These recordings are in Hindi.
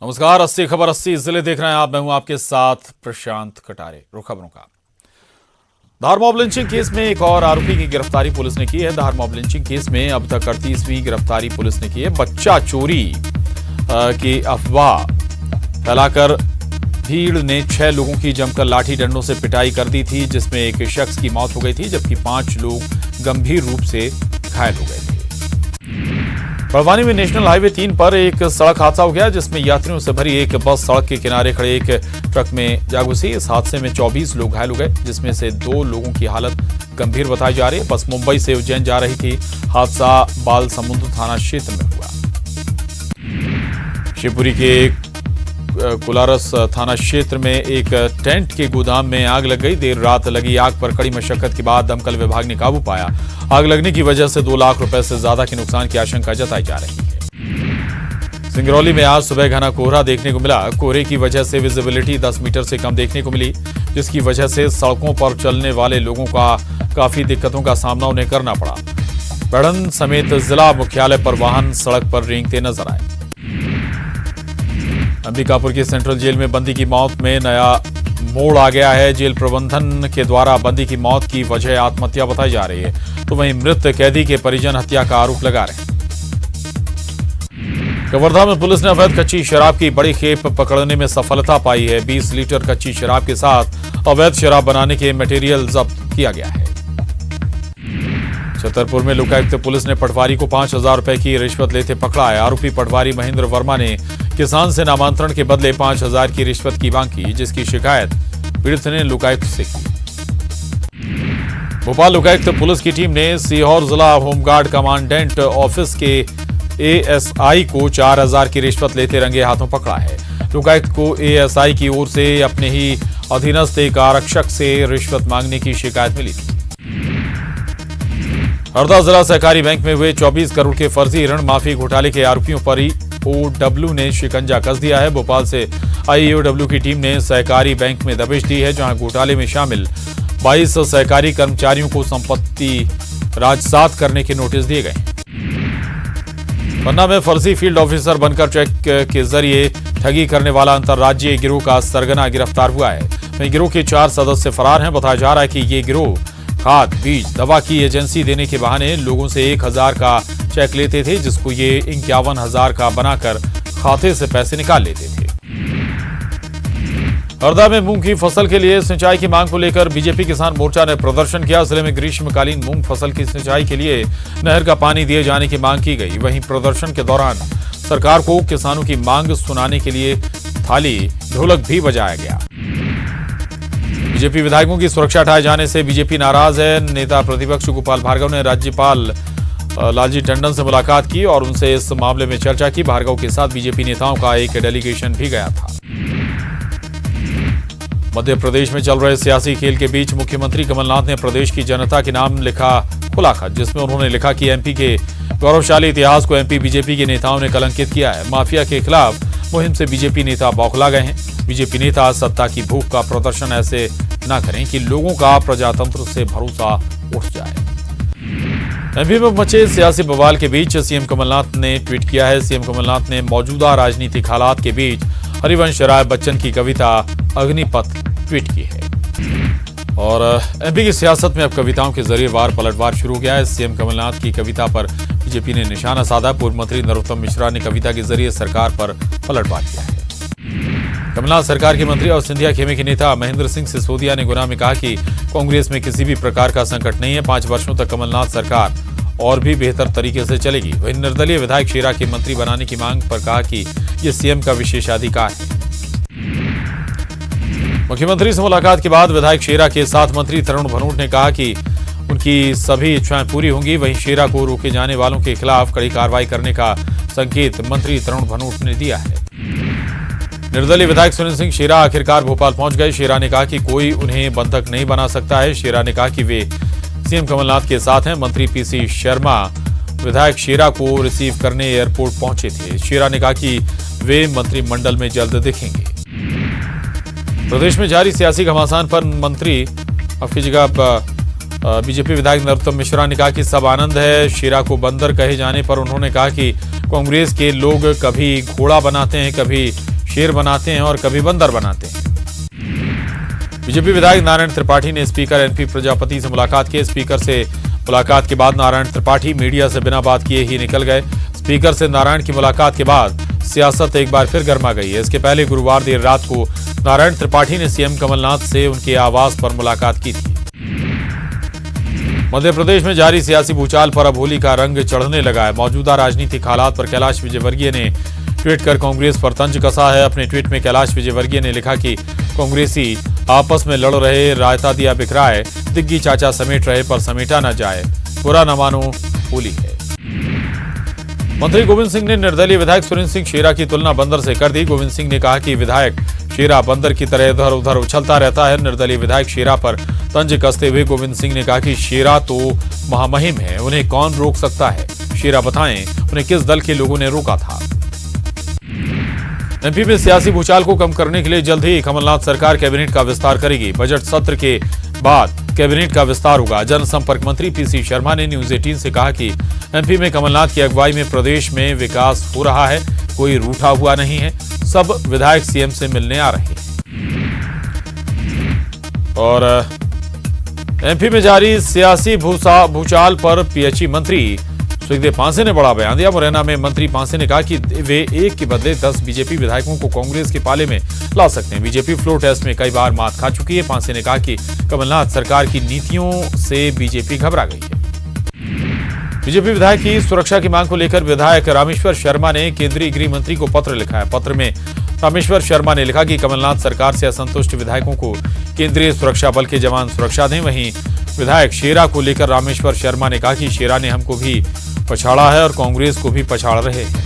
नमस्कार, 80 खबर 80 जिले देख रहे हैं आप। मैं हूं आपके साथ प्रशांत कटारे। रुख खबरों का। धार मॉब लिंचिंग केस में एक और आरोपी की गिरफ्तारी पुलिस ने की है। धार मॉब लिंचिंग केस में अब तक 38वीं गिरफ्तारी पुलिस ने की है। बच्चा चोरी की अफवाह फैलाकर भीड़ ने 6 लोगों की जमकर लाठी डंडों से पिटाई कर दी थी, जिसमें एक शख्स की मौत हो गई थी जबकि 5 लोग गंभीर रूप से घायल हो गए थे। बड़वानी में नेशनल हाईवे 3 पर एक सड़क हादसा हो गया, जिसमें यात्रियों से भरी एक बस सड़क के किनारे खड़े एक ट्रक में जा घुसी। इस हादसे में 24 लोग घायल हो गए, जिसमें से 2 लोगों की हालत गंभीर बताई जा रही है। बस मुंबई से उज्जैन जा रही थी। हादसा बालसमुंद थाना क्षेत्र में हुआ। शिवपुरी के कुलारस थाना क्षेत्र में एक टेंट के गोदाम में आग लग गई। देर रात लगी आग पर कड़ी मशक्कत के बाद दमकल विभाग ने काबू पाया। आग लगने की वजह से 2 लाख रुपए से ज्यादा के नुकसान की आशंका जताई जा रही है। सिंगरौली में आज सुबह घना कोहरा देखने को मिला। कोहरे की वजह से विजिबिलिटी 10 मीटर से कम देखने को मिली, जिसकी वजह से सड़कों पर चलने वाले लोगों का काफी दिक्कतों का सामना उन्हें करना पड़ा। बढ़न समेत जिला मुख्यालय पर वाहन सड़क पर रेंगते नजर आए। अंबिकापुर की सेंट्रल जेल में बंदी की मौत में नया मोड़ आ गया है। जेल प्रबंधन के द्वारा बंदी की मौत की वजह आत्महत्या बताई जा रही है, तो वहीं मृत कैदी के परिजन हत्या का आरोप लगा रहे हैं। कवर्धा में पुलिस ने अवैध कच्ची शराब की बड़ी खेप पकड़ने में सफलता पाई है। 20 लीटर कच्ची शराब के साथ अवैध शराब बनाने के मटेरियल जब्त किया गया है। छतरपुर में लोकायुक्त पुलिस ने पटवारी को 5000 रुपए की रिश्वत लेते पकड़ा है। आरोपी पटवारी महेंद्र वर्मा ने किसान से नामांतरण के बदले 5000 की रिश्वत की मांग की, जिसकी शिकायत पीड़ित ने लोकायुक्त से की। भोपाल लोकायुक्त पुलिस की टीम ने सीहोर जिला होमगार्ड कमांडेंट ऑफिस के एएसआई को 4000 की रिश्वत लेते रंगे हाथों पकड़ा है। लोकायुक्त को एएसआई की ओर से अपने ही अधीनस्थ एक आरक्षक से रिश्वत मांगने की शिकायत मिली थी। हरदा जिला सहकारी बैंक में हुए 24 करोड़ के फर्जी ऋण माफी घोटाले के आरोपियों पर ईओडब्ल्यू ने शिकंजा कस दिया है। भोपाल से आई ईओडब्ल्यू की टीम ने सहकारी बैंक में दबिश दी है, जहां घोटाले में शामिल 22 सहकारी कर्मचारियों को संपत्ति राजसात करने के नोटिस दिए गए। पन्ना में फर्जी फील्ड ऑफिसर बनकर चेक के जरिए ठगी करने वाला अंतर्राज्यीय गिरोह का सरगना गिरफ्तार हुआ है। वहीं गिरोह के 4 सदस्य फरार हैं। बताया जा रहा है कि ये गिरोह खाद, बीज, दवा की एजेंसी देने के बहाने लोगों से 1000 का चेक लेते थे, जिसको ये 51,000 का बनाकर खाते से पैसे निकाल लेते थे। हरदा में मूंग की फसल के लिए सिंचाई की मांग को लेकर बीजेपी किसान मोर्चा ने प्रदर्शन किया। जिले में ग्रीष्मकालीन मूंग फसल की सिंचाई के लिए नहर का पानी दिए जाने की मांग की गई। वहीं प्रदर्शन के दौरान सरकार को किसानों की मांग सुनाने के लिए थाली ढोलक भी बजाया गया। बीजेपी विधायकों की सुरक्षा हटाए जाने से बीजेपी नाराज है। नेता प्रतिपक्ष गोपाल भार्गव ने राज्यपाल लालजी टंडन से मुलाकात की और उनसे इस मामले में चर्चा की। भार्गव के साथ बीजेपी नेताओं का एक डेलीगेशन भी गया था। मध्य प्रदेश में चल रहे सियासी खेल के बीच मुख्यमंत्री कमलनाथ ने प्रदेश की जनता के नाम लिखा खुला खत, जिसमें उन्होंने लिखा कि एमपी के गौरवशाली इतिहास को एमपी बीजेपी के नेताओं ने कलंकित किया है। माफिया के खिलाफ मुहिम से बीजेपी नेता बौखला गए हैं। बीजेपी नेता सत्ता की भूख का प्रदर्शन ऐसे न करें कि लोगों का प्रजातंत्र से भरोसा उठ जाए। एमपी में मचे सियासी बवाल के बीच सीएम कमलनाथ ने ट्वीट किया है। सीएम कमलनाथ ने मौजूदा राजनीतिक हालात के बीच हरिवंश राय बच्चन की कविता अग्निपथ ट्वीट की है। और एमपी की सियासत में अब कविताओं के जरिए वार पलटवार शुरू हो गया है। सीएम कमलनाथ की कविता पर बीजेपी ने निशाना साधा। पूर्व मंत्री नरोत्तम मिश्रा ने कविता के जरिए सरकार पर पलटवार किया है। कमलनाथ सरकार के मंत्री और सिंधिया खेमे के नेता महेंद्र सिंह सिसोदिया ने गुना में कहा कि कांग्रेस में किसी भी प्रकार का संकट नहीं है। 5 वर्षों तक कमलनाथ सरकार और भी बेहतर तरीके से चलेगी। वहीं निर्दलीय विधायक शेरा के मंत्री बनाने की मांग पर कहा कि यह सीएम का विशेषाधिकार है। मुख्यमंत्री से मुलाकात के बाद विधायक शेरा के साथ मंत्री तरुण भनोट ने कहा कि उनकी सभी इच्छाएं पूरी होंगी। वहीं शेरा को रोके जाने वालों के खिलाफ कड़ी कार्रवाई करने का संकेत मंत्री तरुण भनोट ने दिया है। निर्दलीय विधायक सुनील सिंह शेरा आखिरकार भोपाल पहुंच गए। शेरा ने कहा कि कोई उन्हें बंधक नहीं बना सकता है। शेरा ने कहा कि वे सीएम कमलनाथ के साथ हैं। मंत्री पीसी शर्मा विधायक शेरा को रिसीव करने एयरपोर्ट पहुंचे थे। शेरा ने कहा कि वे मंत्रिमंडल में जल्द दिखेंगे। प्रदेश में जारी सियासी घमासान पर मंत्री आपकी जगह बीजेपी विधायक नरोत्तम मिश्रा ने कहा कि सब आनंद है। शेरा को बंदर कहे जाने पर उन्होंने कहा कि कांग्रेस के लोग कभी घोड़ा बनाते हैं, कभी शेर बनाते हैं और कभी बंदर बनाते हैं। बीजेपी विधायक नारायण त्रिपाठी ने स्पीकर एनपी प्रजापति से मुलाकात की। स्पीकर से मुलाकात के बाद नारायण त्रिपाठी मीडिया से बिना बात किए ही निकल गए। स्पीकर से नारायण की मुलाकात के बाद सियासत एक बार फिर गर्मा गई है। इसके पहले गुरुवार देर रात को नारायण त्रिपाठी ने सीएम कमलनाथ से उनके आवास पर मुलाकात की थी। मध्य प्रदेश में जारी सियासी भूचाल पर अब होली का रंग चढ़ने लगा है। मौजूदा राजनीतिक हालात पर कैलाश विजयवर्गीय ने ट्वीट कर कांग्रेस पर तंज कसा है। अपने ट्वीट में कैलाश विजयवर्गीय ने लिखा कि कांग्रेसी आपस में लड़ रहे, रायता दिया बिखराए, दिग्गी चाचा समेट रहे पर समेटा न जाए, बुरा न मानो होली है। मंत्री गोविंद सिंह ने निर्दलीय विधायक सुरेंद्र सिंह शेरा की तुलना बंदर से कर दी। गोविंद सिंह ने कहा कि विधायक शेरा बंदर की तरह इधर उधर उछलता रहता है। निर्दलीय विधायक शेरा पर तंज कसते हुए गोविंद सिंह ने कहा कि शेरा तो महामहिम है, उन्हें कौन रोक सकता है। शेरा बताएं उन्हें किस दल के लोगों ने रोका था। एमपी में सियासी भूचाल को कम करने के लिए जल्द ही कमलनाथ सरकार कैबिनेट का विस्तार करेगी। बजट सत्र के बाद कैबिनेट का विस्तार होगा। जनसंपर्क मंत्री पीसी शर्मा ने न्यूज 18 से कहा कि एमपी में कमलनाथ की अगुवाई में प्रदेश में विकास हो रहा है, कोई रूठा हुआ नहीं है, सब विधायक सीएम से मिलने आ रहे हैं। और एमपी में जारी सियासी भूचाल पर पीएचई मंत्री सुखदेव पांसे ने बड़ा बयान दिया। मुरैना में मंत्री पांसे ने कहा कि वे एक के बदले 10 बीजेपी विधायकों को कांग्रेस के पाले में ला सकते हैं। बीजेपी फ्लोर टेस्ट में कई बार मात खा चुकी है। पांसे ने कहा कि कमलनाथ सरकार की नीतियों से बीजेपी घबरा गई है। बीजेपी विधायक की सुरक्षा की मांग को लेकर विधायक रामेश्वर शर्मा ने केंद्रीय गृह मंत्री को पत्र लिखा है। पत्र में रामेश्वर शर्मा ने लिखा कि कमलनाथ सरकार से असंतुष्ट विधायकों को केंद्रीय सुरक्षा बल के जवान सुरक्षा दें। वहीं विधायक शेरा को लेकर रामेश्वर शर्मा ने कहा कि शेरा ने हमको भी पछाड़ा है और कांग्रेस को भी पछाड़ रहे हैं।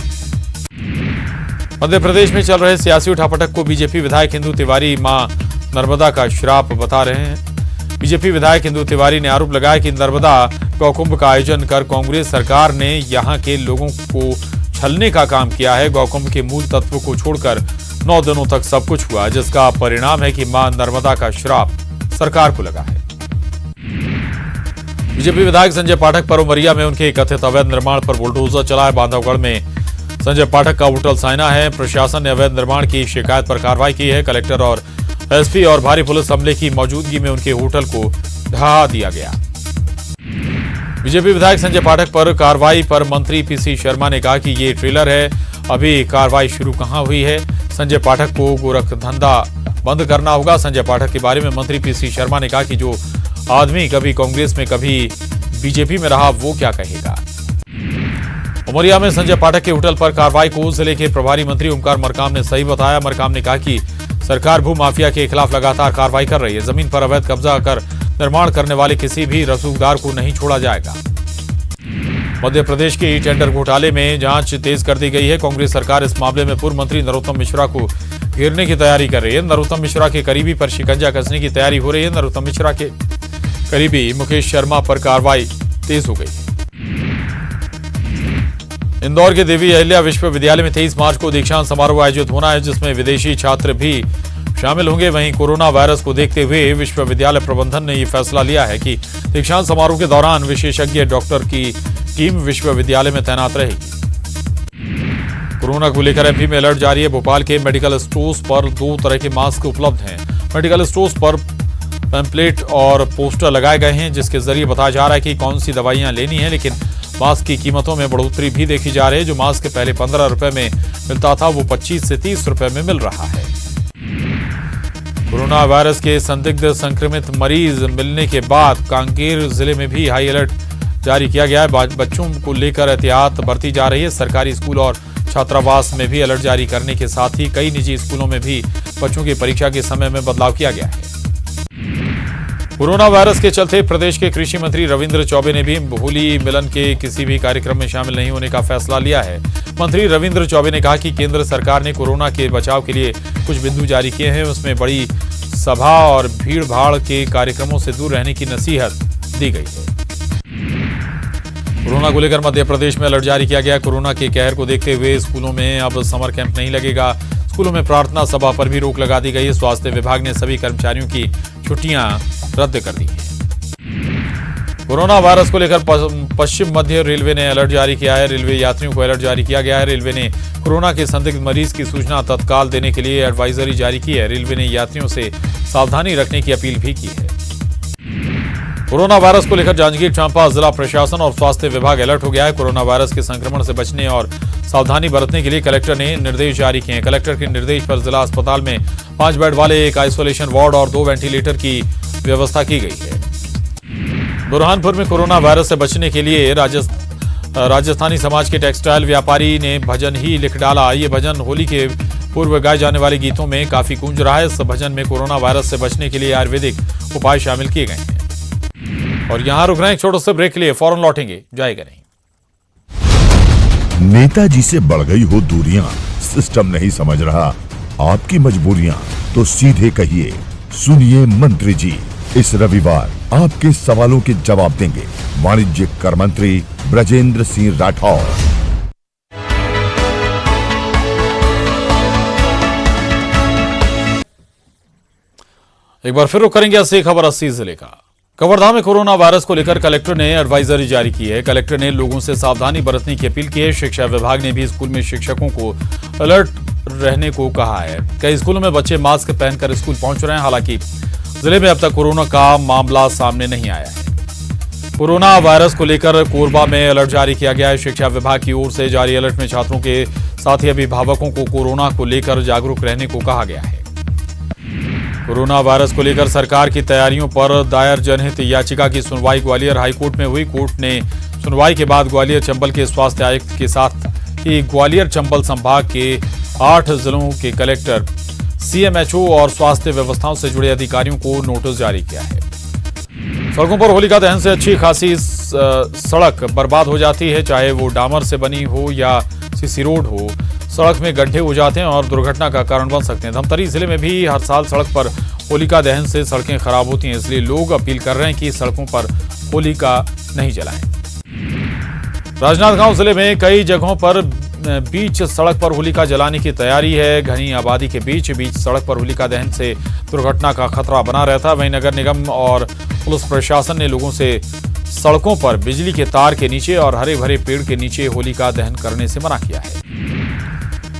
मध्य प्रदेश में चल रहे सियासी उठापटक को बीजेपी विधायक हिंदू तिवारी मां नर्मदा का श्राप बता रहे हैं। बीजेपी विधायक हिंदू तिवारी ने आरोप लगाया कि नर्मदा गौकुंभ का आयोजन कर कांग्रेस सरकार ने यहां के लोगों को छलने का काम किया है। गौकुंभ के मूल तत्व को छोड़कर 9 दिनों तक सब कुछ हुआ, जिसका परिणाम है कि मां नर्मदा का श्राप सरकार को लगा है। बीजेपी विधायक संजय पाठक पर उमरिया में उनके कथित अवैध निर्माण पर बुलडोजर चला है। बांधवगढ़ में संजय पाठक का होटल साइना है। प्रशासन ने अवैध निर्माण की शिकायत पर कार्रवाई की है। कलेक्टर और एसपी और भारी पुलिस अमले की मौजूदगी में उनके होटल को ढहा दिया गया। बीजेपी विधायक संजय पाठक पर कार्रवाई पर मंत्री पीसी शर्मा ने कहा कि ये ट्रेलर है, अभी कार्रवाई शुरू कहां हुई है। संजय पाठक को गोरख धंधा बंद करना होगा। संजय पाठक के बारे में मंत्री पीसी शर्मा ने कहा कि जो आदमी कभी कांग्रेस में कभी बीजेपी में रहा वो क्या कहेगा। उमरिया में संजय पाठक के होटल पर कार्रवाई को जिले के प्रभारी मंत्री ओमकार मरकाम ने सही बताया। मरकाम ने कहा कि सरकार भू माफिया के खिलाफ लगातार कार्रवाई कर रही है। जमीन पर अवैध कब्जा कर निर्माण करने वाले किसी भी रसूखदार को नहीं छोड़ा जाएगा। मध्य प्रदेश के ई टेंडर घोटाले में जांच तेज कर दी गई है। कांग्रेस सरकार इस मामले में पूर्व मंत्री नरोत्तम मिश्रा को घेरने की तैयारी कर रही है। नरोत्तम मिश्रा के करीबी पर शिकंजा कसने की तैयारी हो रही है। नरोत्तम मिश्रा के करीबी मुकेश शर्मा पर कार्रवाई तेज हो गई है। इंदौर के देवी अहिल्या विश्वविद्यालय में 23 मार्च को दीक्षांत समारोह आयोजित होना है, जिसमें विदेशी छात्र भी शामिल होंगे। वहीं कोरोना वायरस को देखते हुए विश्वविद्यालय प्रबंधन ने यह फैसला लिया है कि दीक्षांत समारोह के दौरान विशेषज्ञ डॉक्टर की टीम विश्वविद्यालय में तैनात रहेगी। कोरोना को लेकर एमपी में अलर्ट जारी है। भोपाल के मेडिकल स्टोर्स पर 2 तरह के मास्क उपलब्ध हैं। मेडिकल स्टोर्स पर पैम्पलेट और पोस्टर लगाए गए हैं, जिसके जरिए बताया जा रहा है कि कौन सी दवाइयां लेनी है। लेकिन मास्क की कीमतों में बढ़ोतरी भी देखी जा रही है। जो मास्क पहले 15 रुपए में मिलता था वो 25 से 30 रुपए में मिल रहा है। कोरोना वायरस के संदिग्ध संक्रमित मरीज मिलने के बाद कांकेर जिले में भी हाई अलर्ट जारी किया गया है। बच्चों को लेकर एहतियात बरती जा रही है। सरकारी स्कूल और छात्रावास में भी अलर्ट जारी करने के साथ ही कई निजी स्कूलों में भी बच्चों की परीक्षा के समय में बदलाव किया गया है। कोरोना वायरस के चलते प्रदेश के कृषि मंत्री रविंद्र चौबे ने भी होली मिलन के किसी भी कार्यक्रम में शामिल नहीं होने का फैसला लिया है। मंत्री रविंद्र चौबे ने कहा कि केंद्र सरकार ने कोरोना के बचाव के लिए कुछ बिंदु जारी किए हैं। उसमें बड़ी सभा और भीड़ भाड़ के कार्यक्रमों से दूर रहने की नसीहत दी गई है। कोरोना को लेकर मध्य प्रदेश में अलर्ट जारी किया गया। कोरोना के कहर को देखते हुए स्कूलों में अब समर कैंप नहीं लगेगा। स्कूलों में प्रार्थना सभा पर भी रोक लगा दी गई है। स्वास्थ्य विभाग ने सभी कर्मचारियों की छुट्टियां रद्द कर दी हैं। कोरोना वायरस को लेकर पश्चिम मध्य रेलवे ने अलर्ट जारी किया है। रेलवे यात्रियों को अलर्ट जारी किया गया है। रेलवे ने कोरोना के संदिग्ध मरीज की सूचना तत्काल देने के लिए एडवाइजरी जारी की है। रेलवे ने यात्रियों से सावधानी रखने की अपील भी की है। कोरोना वायरस को लेकर जांजगीर चांपा जिला प्रशासन और स्वास्थ्य विभाग अलर्ट हो गया है। कोरोना वायरस के संक्रमण से बचने और सावधानी बरतने के लिए कलेक्टर ने निर्देश जारी किए हैं। कलेक्टर के निर्देश पर जिला अस्पताल में 5 बेड वाले एक आइसोलेशन वार्ड और 2 वेंटिलेटर की व्यवस्था की गई है। बुरहानपुर में कोरोना वायरस से बचने के लिए राजस्थानी समाज के टेक्सटाइल व्यापारी ने भजन ही लिख डाला। ये भजन होली के पूर्व गाए जाने वाले गीतों में काफी गूंज रहा है। इस भजन में कोरोना वायरस से बचने के लिए आयुर्वेदिक उपाय शामिल किए गए हैं। और यहां रुक रहे हैं, छोटे से ब्रेक के लिए, फौरन लौटेंगे, जाएगा नहीं। नेताजी से बढ़ गई हो दूरियां, सिस्टम नहीं समझ रहा आपकी मजबूरियां, तो सीधे कहिए, सुनिए मंत्री जी। इस रविवार आपके सवालों के जवाब देंगे वाणिज्य कर मंत्री ब्रजेंद्र सिंह राठौर। एक बार फिर रुक करेंगे अस्सी खबर 80 जिले का। कवर्धा में कोरोना वायरस को लेकर कलेक्टर ने एडवाइजरी जारी की है। कलेक्टर ने लोगों से सावधानी बरतने की अपील की है। शिक्षा विभाग ने भी स्कूल में शिक्षकों को अलर्ट रहने को कहा है। कई स्कूलों में बच्चे मास्क पहनकर स्कूल पहुंच रहे हैं। हालांकि जिले में अब तक कोरोना का मामला सामने नहीं आया है। कोरोना वायरस को लेकर कोरबा में अलर्ट जारी किया गया है। शिक्षा विभाग की ओर से जारी अलर्ट में छात्रों के साथ ही अभिभावकों को कोरोना को लेकर जागरूक रहने को कहा गया है। कोरोना वायरस को लेकर सरकार की तैयारियों पर दायर जनहित याचिका की सुनवाई ग्वालियर हाईकोर्ट में हुई। कोर्ट ने सुनवाई के बाद ग्वालियर चंबल के स्वास्थ्य आयुक्त के साथ ही ग्वालियर चंबल संभाग के 8 जिलों के कलेक्टर, सीएमएचओ और स्वास्थ्य व्यवस्थाओं से जुड़े अधिकारियों को नोटिस जारी किया है। सड़कों पर होलिका दहन से अच्छी खासी सड़क बर्बाद हो जाती है, चाहे वो डामर से बनी हो या सीसी रोड हो। सड़क में गड्ढे हो जाते हैं और दुर्घटना का कारण बन सकते हैं। धमतरी जिले में भी हर साल सड़क पर होलिका दहन से सड़कें खराब होती हैं, इसलिए लोग अपील कर रहे हैं कि सड़कों पर होलिका नहीं जलाएं। राजनांदगांव जिले में कई जगहों पर बीच सड़क पर होलिका जलाने की तैयारी है। घनी आबादी के बीच सड़क पर होलिका दहन से दुर्घटना का खतरा बना रहता है। वहीं नगर निगम और पुलिस प्रशासन ने लोगों से सड़कों पर बिजली के तार के नीचे और हरे भरे पेड़ के नीचे होलिका दहन करने से मना किया है।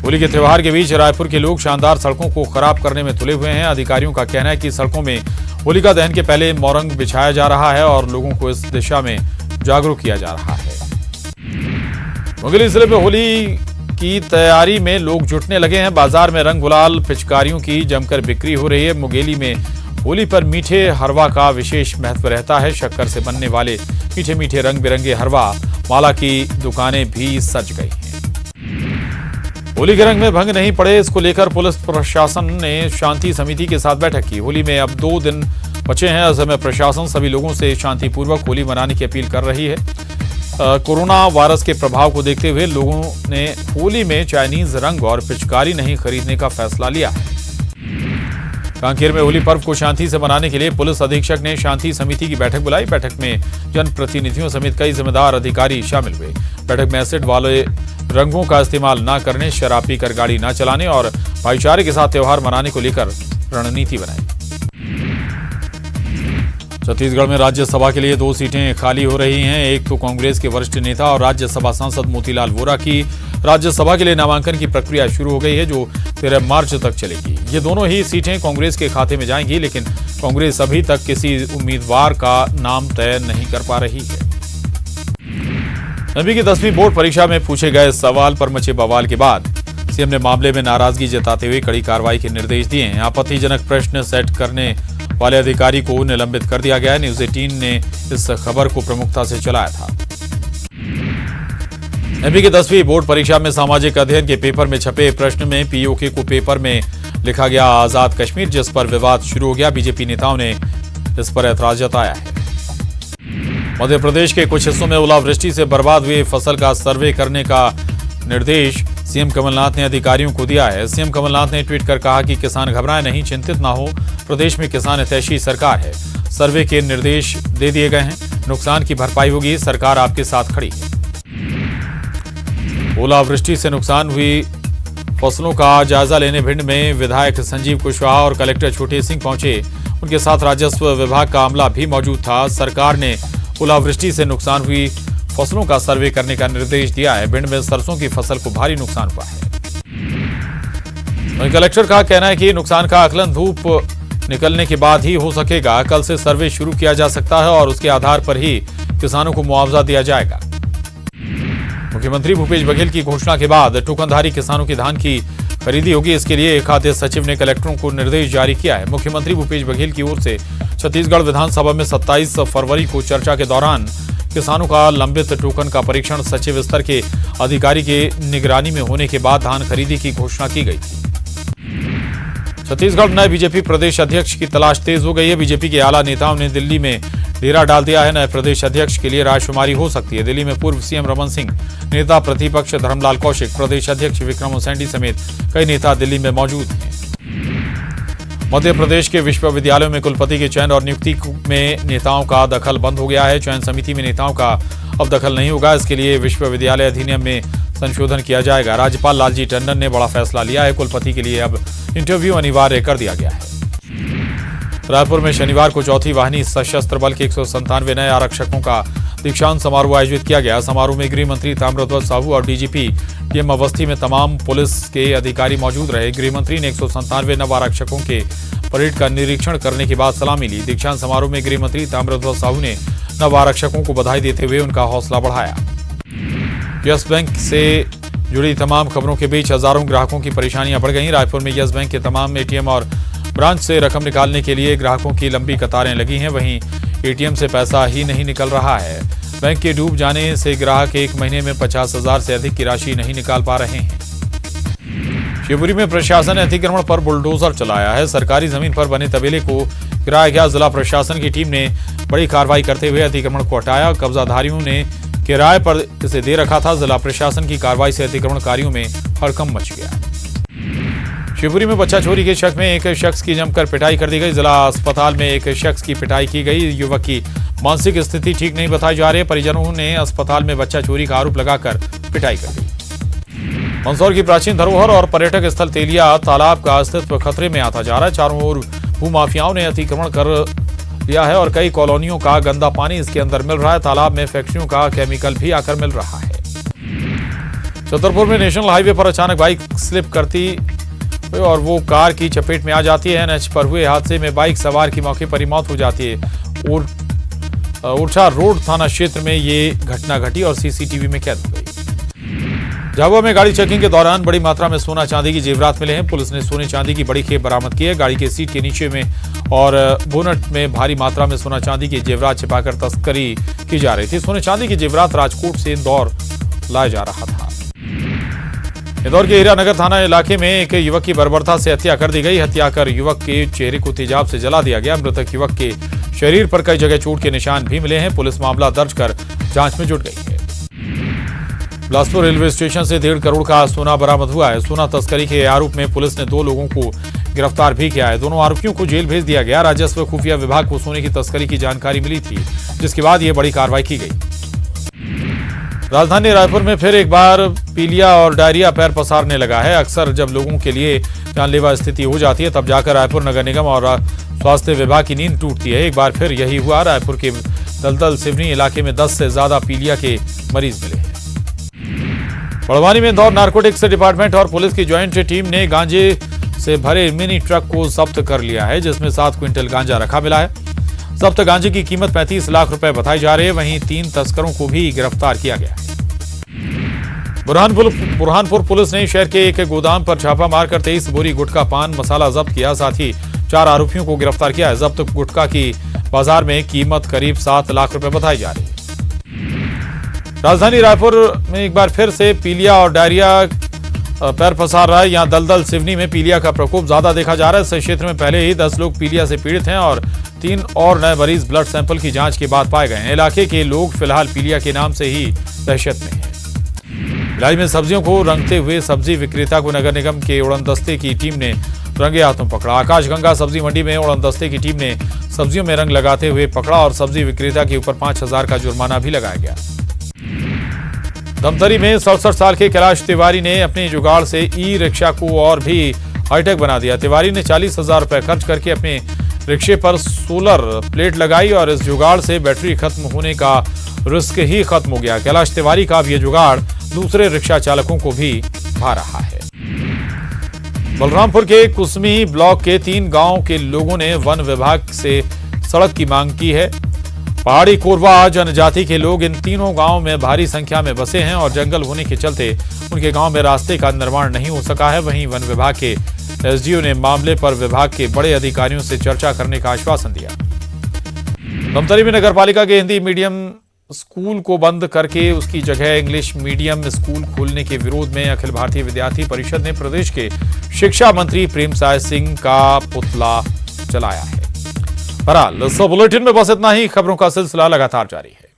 होली के त्योहार के बीच रायपुर के लोग शानदार सड़कों को खराब करने में तुले हुए हैं। अधिकारियों का कहना है कि सड़कों में होलिका दहन के पहले मोरंग बिछाया जा रहा है और लोगों को इस दिशा में जागरूक किया जा रहा है। मुंगेली जिले में होली की तैयारी में लोग जुटने लगे हैं। बाजार में रंग गुलाल पिचकारियों की जमकर बिक्री हो रही है। मुंगेली में होली पर मीठे हरवा का विशेष महत्व रहता है। शक्कर से बनने वाले मीठे मीठे रंग बिरंगे हरवा माला की दुकानें भी सज गई हैं। होली के रंग में भंग नहीं पड़े, इसको लेकर पुलिस प्रशासन ने शांति समिति के साथ बैठक की। होली में अब 2 दिन बचे हैं। ऐसे में प्रशासन सभी लोगों से शांतिपूर्वक होली मनाने की अपील कर रही है। कोरोना वायरस के प्रभाव को देखते हुए लोगों ने होली में चाइनीज रंग और पिचकारी नहीं खरीदने का फैसला लिया है। कांकेर में होली पर्व को शांति से मनाने के लिए पुलिस अधीक्षक ने शांति समिति की बैठक बुलाई। बैठक में जनप्रतिनिधियों समेत कई जिम्मेदार अधिकारी शामिल हुए। बैठक में एसिड वाले रंगों का इस्तेमाल न करने, शराब पीकर गाड़ी न चलाने और भाईचारे के साथ त्योहार मनाने को लेकर रणनीति बनाई। छत्तीसगढ़ में राज्यसभा के लिए 2 सीटें खाली हो रही हैं। एक तो कांग्रेस के वरिष्ठ नेता और राज्यसभा सांसद मोतीलाल वोरा की राज्यसभा के लिए नामांकन की प्रक्रिया शुरू हो गई है, जो 13 मार्च तक चलेगी। ये दोनों ही सीटें कांग्रेस के खाते में जाएंगी, लेकिन कांग्रेस अभी तक किसी उम्मीदवार का नाम तय नहीं कर पा रही है। एमपी की 10वीं बोर्ड परीक्षा में पूछे गए सवाल पर मचे बवाल के बाद सीएम ने मामले में नाराजगी जताते हुए कड़ी कार्रवाई के निर्देश दिए हैं। आपत्तिजनक प्रश्न सेट करने वाले अधिकारी को निलंबित कर दिया गया है। न्यूज 18 ने इस खबर को प्रमुखता से चलाया था। एमपी की 10वीं बोर्ड परीक्षा में सामाजिक अध्ययन के पेपर में छपे प्रश्न में पीओके को पेपर में लिखा गया आजाद कश्मीर, जिस पर विवाद शुरू हो गया। बीजेपी नेताओं ने इस पर ऐतराज जताया है। मध्य प्रदेश के कुछ हिस्सों में ओलावृष्टि से बर्बाद हुई फसल का सर्वे करने का निर्देश सीएम कमलनाथ ने अधिकारियों को दिया है। सीएम कमलनाथ ने ट्वीट कर कहा कि किसान घबराएं नहीं, चिंतित ना हो, प्रदेश में किसान हितैषी सरकार है। सर्वे के निर्देश दे दिए गए हैं, नुकसान की भरपाई होगी, सरकार आपके साथ खड़ी है। ओलावृष्टि से नुकसान हुई फसलों का जायजा लेने भिंड में विधायक संजीव कुशवाहा और कलेक्टर छोटे सिंह पहुंचे। उनके साथ राजस्व विभाग का अमला भी मौजूद था। सरकार ने ओलावृष्टि से नुकसान हुई फसलों का सर्वे करने का निर्देश दिया है। भिंड में सरसों की फसल को भारी नुकसान हुआ है। वहीं कलेक्टर का कहना है कि नुकसान का आकलन धूप निकलने के बाद ही हो सकेगा। कल से सर्वे शुरू किया जा सकता है और उसके आधार पर ही किसानों को मुआवजा दिया जाएगा। मुख्यमंत्री भूपेश बघेल की घोषणा के बाद टोकनधारी किसानों की धान की खरीदी होगी। इसके लिए खाद्य सचिव ने कलेक्टरों को निर्देश जारी किया है। मुख्यमंत्री भूपेश बघेल की ओर से छत्तीसगढ़ विधानसभा में 27 फरवरी को चर्चा के दौरान किसानों का लंबित टोकन का परीक्षण सचिव स्तर के अधिकारी के निगरानी में होने के बाद धान खरीदी की घोषणा की गई थी। छत्तीसगढ़ नए बीजेपी प्रदेश अध्यक्ष की तलाश तेज हो गई है। बीजेपी के आला नेताओं ने दिल्ली में डेरा डाल दिया है। नए प्रदेश अध्यक्ष के लिए रायशुमारी हो सकती है। दिल्ली में पूर्व सीएम रमन सिंह, नेता प्रतिपक्ष धर्मलाल कौशिक, प्रदेश अध्यक्ष विक्रम उसेंडी समेत कई नेता दिल्ली में मौजूद हैं। मध्य प्रदेश के विश्वविद्यालयों में कुलपति के चयन और नियुक्ति में नेताओं का दखल बंद हो गया है। चयन समिति में नेताओं का अब दखल नहीं होगा। इसके लिए विश्वविद्यालय अधिनियम में संशोधन किया जाएगा। राज्यपाल लालजी टंडन ने बड़ा फैसला लिया है। कुलपति के लिए अब इंटरव्यू अनिवार्य कर दिया गया है। रायपुर में शनिवार को चौथी वाहिनी सशस्त्र बल के 197 नए आरक्षकों का दीक्षांत समारोह आयोजित किया गया। समारोह में गृह मंत्री ताम्रध्वज साहू और डीजीपी डीएम अवस्थी में तमाम पुलिस के अधिकारी मौजूद रहे। गृह मंत्री ने 197 नव आरक्षकों के परेड का निरीक्षण करने के बाद सलामी ली। दीक्षांत समारोह में गृह मंत्री ताम्रध्वज साहू ने नव आरक्षकों को बधाई देते हुए उनका हौसला बढ़ाया। यस बैंक से जुड़ी तमाम खबरों के बीच हजारों ग्राहकों की परेशानियां बढ़ गईं। रायपुर में यस बैंक के तमाम एटीएम और ब्रांच से रकम निकालने के लिए ग्राहकों की लंबी कतारें लगी हैं। वहीं एटीएम से पैसा ही नहीं निकल रहा है। बैंक के डूब जाने से ग्राहक एक महीने में 50,000 से अधिक की राशि नहीं निकाल पा रहे हैं। शिवपुरी में प्रशासन ने अतिक्रमण पर बुलडोजर चलाया है। सरकारी जमीन पर बने तबेले को गिराया गया। जिला प्रशासन की टीम ने बड़ी कार्रवाई करते हुए अतिक्रमण को हटाया। कब्जाधारियों ने किराए पर इसे दे रखा था। जिला प्रशासन की कार्रवाई से अतिक्रमणकारियों में हड़कंप मच गया। शिवपुरी में बच्चा चोरी के शक में एक शख्स की जमकर पिटाई कर दी गई। जिला अस्पताल में एक शख्स की पिटाई की गई। युवक की मानसिक स्थिति ठीक नहीं बताई जा रही है। परिजनों ने अस्पताल में बच्चा चोरी का आरोप लगाकर पिटाई कर दी। मंदसौर की प्राचीन धरोहर और पर्यटक स्थल तेलिया तालाब का अस्तित्व खतरे में आता जा रहा है। चारों ओर भूमाफियाओं ने अतिक्रमण कर लिया है और कई कॉलोनियों का गंदा पानी इसके अंदर मिल रहा है। तालाब में फैक्ट्रियों का केमिकल भी आकर मिल रहा है। छतरपुर में नेशनल हाईवे पर अचानक बाइक स्लिप करती और वो कार की चपेट में आ जाती है। एनएच पर हुए हादसे में बाइक सवार की मौके पर ही मौत हो जाती है। ओरछा रोड थाना क्षेत्र में ये घटना घटी और सीसीटीवी में कैद हो गई। झाबुआ में गाड़ी चेकिंग के दौरान बड़ी मात्रा में सोना चांदी की जेवरात मिले हैं। पुलिस ने सोने चांदी की बड़ी खेप बरामद की है। गाड़ी के सीट के नीचे में और बोनट में भारी मात्रा में सोना चांदी की जेवरात छिपाकर तस्करी की जा रही थी। सोने चांदी की जेवरात राजकोट से इंदौर लाया जा रहा था। इंदौर के हीरानगर थाना इलाके में एक युवक की बर्बरता से हत्या कर दी गई। हत्या कर युवक के चेहरे को तेजाब से जला दिया गया। मृतक युवक के शरीर पर कई जगह चोट के निशान भी मिले हैं। पुलिस मामला दर्ज कर जांच में जुट गई है। बिलासपुर रेलवे स्टेशन से 1.5 करोड़ का सोना बरामद हुआ है। सोना तस्करी के आरोप में पुलिस ने 2 लोगों को गिरफ्तार भी किया है। दोनों आरोपियों को जेल भेज दिया गया। राजस्व खुफिया विभाग को सोने की तस्करी की जानकारी मिली थी, जिसके बाद यह बड़ी कार्रवाई की गई। राजधानी रायपुर में फिर एक बार पीलिया और डायरिया पैर पसारने लगा है। अक्सर जब लोगों के लिए जानलेवा स्थिति हो जाती है तब जाकर रायपुर नगर निगम और स्वास्थ्य विभाग की नींद टूटती है। एक बार फिर यही हुआ। रायपुर के दलदल सिवनी इलाके में 10 से ज्यादा पीलिया के मरीज मिले हैं। बड़वानी में इंदौर नारकोटिक्स डिपार्टमेंट और पुलिस की ज्वाइंट टीम ने गांजे से भरे मिनी ट्रक को जब्त कर लिया है, जिसमें 7 क्विंटल गांजा रखा मिला है। जब्त गांजे की कीमत 35 लाख रुपए बताई जा रही है। वहीं 3 तस्करों को भी गिरफ्तार किया गया है। बुरहानपुर पुलिस ने शहर के एक गोदाम पर छापा मारकर 23 बोरी गुटखा पान मसाला जब्त किया। साथ ही 4 आरोपियों को गिरफ्तार किया है। जब्त गुटखा की बाजार में कीमत करीब 7 लाख रुपए बताई जा रही है। राजधानी रायपुर में एक बार फिर से पीलिया और डायरिया पैर पसार रहा है। यहाँ दलदल सिवनी में पीलिया का प्रकोप ज्यादा देखा जा रहा है। इस क्षेत्र में पहले ही 10 लोग पीलिया से पीड़ित हैं और 3 और नए मरीज ब्लड सैंपल की जांच के बाद पाए गए हैं। इलाके के लोग फिलहाल पीलिया के नाम से ही दहशत में हैं। भिलाई में सब्जियों को रंगते हुए सब्जी विक्रेता को नगर निगम के उड़नदस्ते की टीम ने रंगे हाथों पकड़ा। आकाशगंगा सब्जी मंडी में उड़नदस्ते की टीम ने सब्जियों में रंग लगाते हुए पकड़ा और सब्जी विक्रेता के ऊपर 5,000 का जुर्माना भी लगाया गया। धमतरी में 67 साल के कैलाश तिवारी ने अपने जुगाड़ से ई रिक्शा को और भी हाईटेक बना दिया। तिवारी ने 40,000 रुपए खर्च करके अपने रिक्शे पर सोलर प्लेट लगाई और इस जुगाड़ से बैटरी खत्म होने का रिस्क ही खत्म हो गया। कैलाश तिवारी का अब यह जुगाड़ दूसरे रिक्शा चालकों को भी भा रहा है। बलरामपुर के कुसमी ब्लॉक के 3 गांव के लोगों ने वन विभाग से सड़क की मांग की है। पहाड़ी कोरवा जनजाति के लोग इन तीनों गांवों में भारी संख्या में बसे हैं और जंगल होने के चलते उनके गांव में रास्ते का निर्माण नहीं हो सका है। वहीं वन विभाग के एसडीओ ने मामले पर विभाग के बड़े अधिकारियों से चर्चा करने का आश्वासन दिया। धमतरी में नगरपालिका के हिंदी मीडियम स्कूल को बंद करके उसकी जगह इंग्लिश मीडियम स्कूल खोलने के विरोध में अखिल भारतीय विद्यार्थी परिषद ने प्रदेश के शिक्षा मंत्री प्रेमसाय सिंह का पुतला जलाया है। बहरहाल इस बुलेटिन में बस इतना ही। खबरों का सिलसिला लगातार जारी है।